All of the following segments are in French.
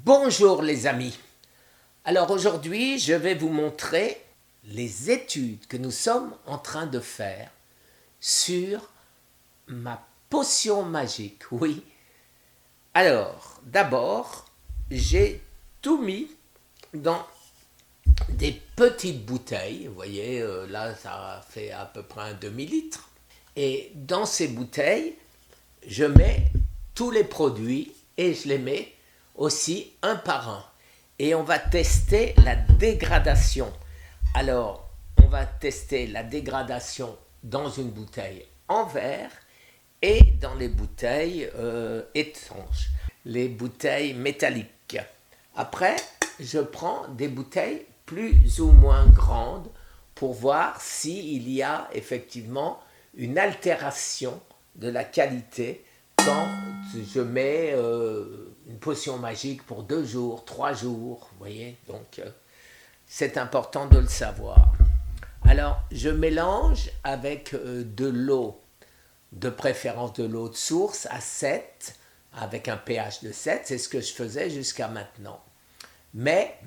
Bonjour les amis. Alors aujourd'hui, je vais vous montrer les études que nous sommes en train de faire sur ma potion magique. Oui. Alors, d'abord, j'ai tout mis dans des petites bouteilles. Vous voyez, là, ça fait à peu près un demi-litre. Et dans ces bouteilles, je mets tous les produits et je les mets aussi un par un. Et on va tester la dégradation. Alors, on va tester la dégradation dans une bouteille en verre et dans les bouteilles étanches, les bouteilles métalliques. Après, je prends des bouteilles plus ou moins grandes pour voir s'il y a effectivement une altération de la qualité quand je mets une potion magique pour 2 jours, 3 jours, vous voyez, donc c'est important de le savoir. Alors, je mélange avec de l'eau, de préférence de l'eau de source à 7, avec un pH de 7, c'est ce que je faisais jusqu'à maintenant. Mais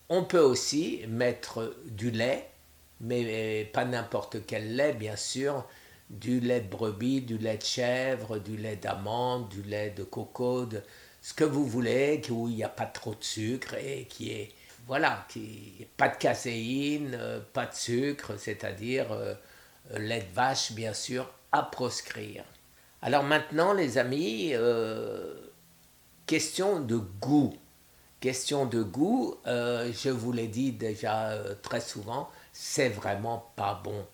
on peut aussi mettre du lait, mais pas n'importe quel lait, bien sûr, du lait de brebis, du lait de chèvre, du lait d'amande, du lait de coco, ce que vous voulez, où il n'y a pas trop de sucre et qui est, voilà, pas de caséine, pas de sucre, c'est-à-dire lait de vache, bien sûr, à proscrire. Alors maintenant, les amis, question de goût. Question de goût, je vous l'ai dit déjà très souvent, c'est vraiment pas bon.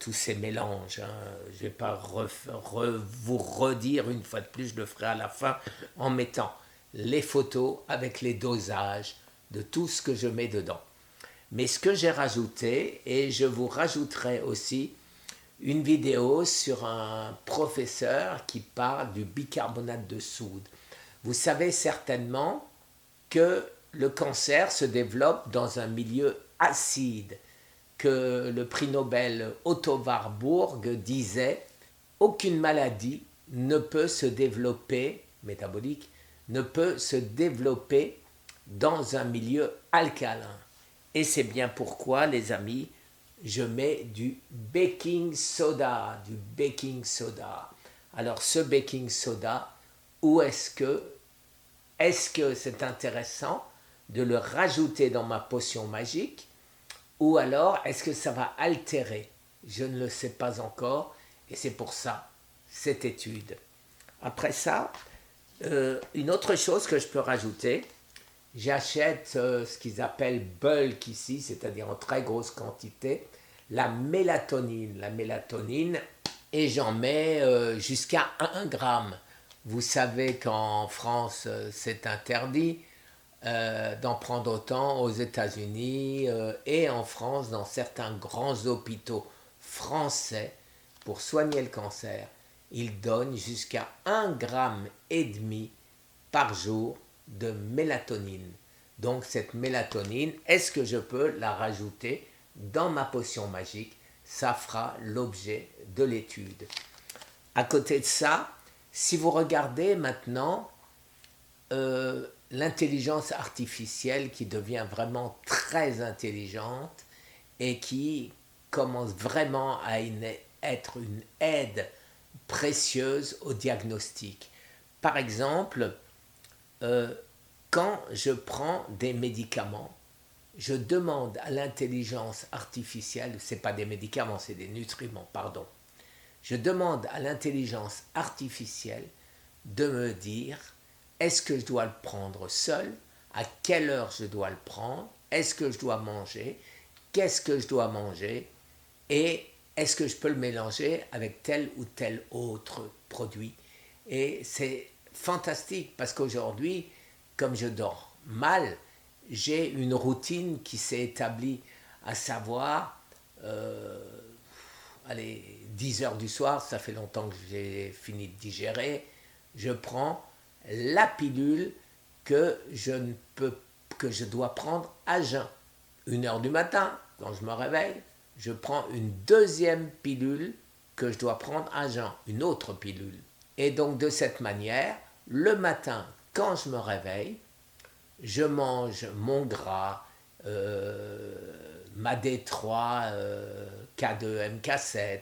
Tous ces mélanges. Hein. Je ne vais pas vous redire une fois de plus, je le ferai à la fin en mettant les photos avec les dosages de tout ce que je mets dedans. Mais ce que j'ai rajouté, et je vous rajouterai aussi une vidéo sur un professeur qui parle du bicarbonate de soude. Vous savez certainement que le cancer se développe dans un milieu acide, que le prix Nobel Otto Warburg disait « Aucune maladie ne peut se développer, métabolique, ne peut se développer dans un milieu alcalin. » Et c'est bien pourquoi, les amis, je mets du baking soda, Alors ce baking soda, où est-ce que c'est intéressant de le rajouter dans ma potion magique? Ou alors, est-ce que ça va altérer? Je ne le sais pas encore, et c'est pour ça, cette étude. Après ça, une autre chose que je peux rajouter, j'achète ce qu'ils appellent bulk ici, c'est-à-dire en très grosse quantité, la mélatonine. Et j'en mets jusqu'à 1 gramme. Vous savez qu'en France, c'est interdit d'en prendre autant aux États-Unis et en France, dans certains grands hôpitaux français, pour soigner le cancer, ils donnent jusqu'à 1,5 gramme par jour de mélatonine. Donc cette mélatonine, est-ce que je peux la rajouter dans ma potion magique? Ça fera l'objet de l'étude. À côté de ça, si vous regardez maintenant l'intelligence artificielle qui devient vraiment très intelligente et qui commence vraiment à être une aide précieuse au diagnostic. Par exemple, quand je prends des médicaments, je demande à l'intelligence artificielle, ce n'est pas des médicaments, c'est des nutriments, pardon. Je demande à l'intelligence artificielle de me dire: est-ce que je dois le prendre seul? À quelle heure je dois le prendre? Est-ce que je dois manger? Qu'est-ce que je dois manger? Et est-ce que je peux le mélanger avec tel ou tel autre produit? Et c'est fantastique parce qu'aujourd'hui, comme je dors mal, j'ai une routine qui s'est établie, à savoir, 10 heures du soir, ça fait longtemps que j'ai fini de digérer, je prends la pilule que je dois prendre à jeun. 1 heure du matin, quand je me réveille, je prends une deuxième pilule que je dois prendre à jeun, une autre pilule. Et donc de cette manière, le matin, quand je me réveille, je mange mon gras, ma D3, K2, MK7,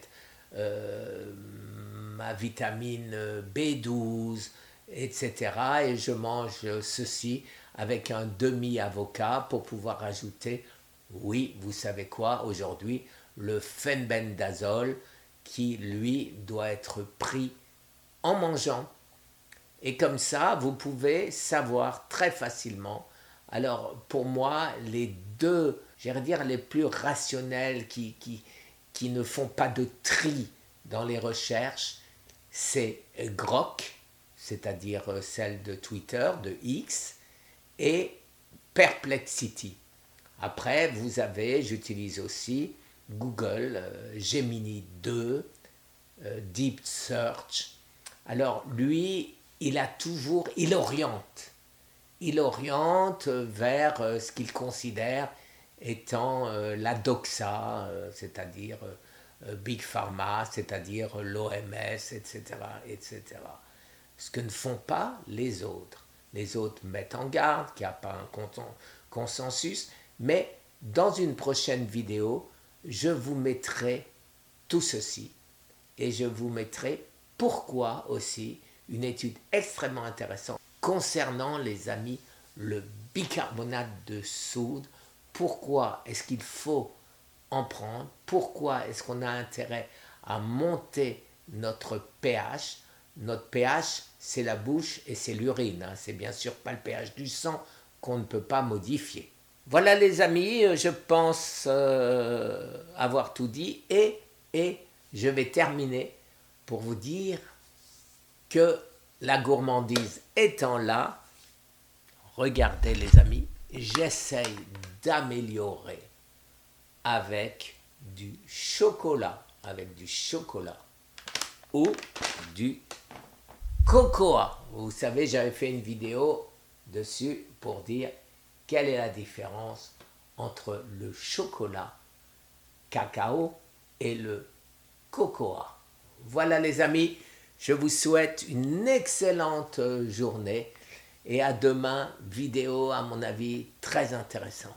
ma vitamine B12, etc. Et je mange ceci avec un demi-avocat pour pouvoir ajouter, oui, vous savez quoi, aujourd'hui, le fenbendazole qui, lui, doit être pris en mangeant. Et comme ça, vous pouvez savoir très facilement. Alors, pour moi, les deux, j'allais dire, les plus rationnels qui ne font pas de tri dans les recherches, c'est Grok, c'est-à-dire celle de Twitter, de X, et Perplexity. Après, vous avez, j'utilise aussi Google, Gemini 2, Deep Search. Alors, lui, il oriente vers ce qu'il considère étant la doxa, c'est-à-dire Big Pharma, c'est-à-dire l'OMS, etc., etc. Ce que ne font pas les autres. Les autres mettent en garde qu'il n'y a pas un consensus, mais dans une prochaine vidéo, je vous mettrai tout ceci et je vous mettrai pourquoi aussi une étude extrêmement intéressante concernant, les amis, le bicarbonate de soude. Pourquoi est-ce qu'il faut en prendre? Pourquoi est-ce qu'on a intérêt à monter notre pH? Notre pH, c'est la bouche et c'est l'urine. C'est bien sûr pas le pH du sang qu'on ne peut pas modifier. Voilà les amis, je pense avoir tout dit et je vais terminer pour vous dire que la gourmandise étant là, regardez les amis, j'essaye d'améliorer avec du chocolat ou du cocoa. Vous savez, j'avais fait une vidéo dessus pour dire quelle est la différence entre le chocolat cacao et le cocoa. Voilà les amis, je vous souhaite une excellente journée et à demain, vidéo à mon avis très intéressante.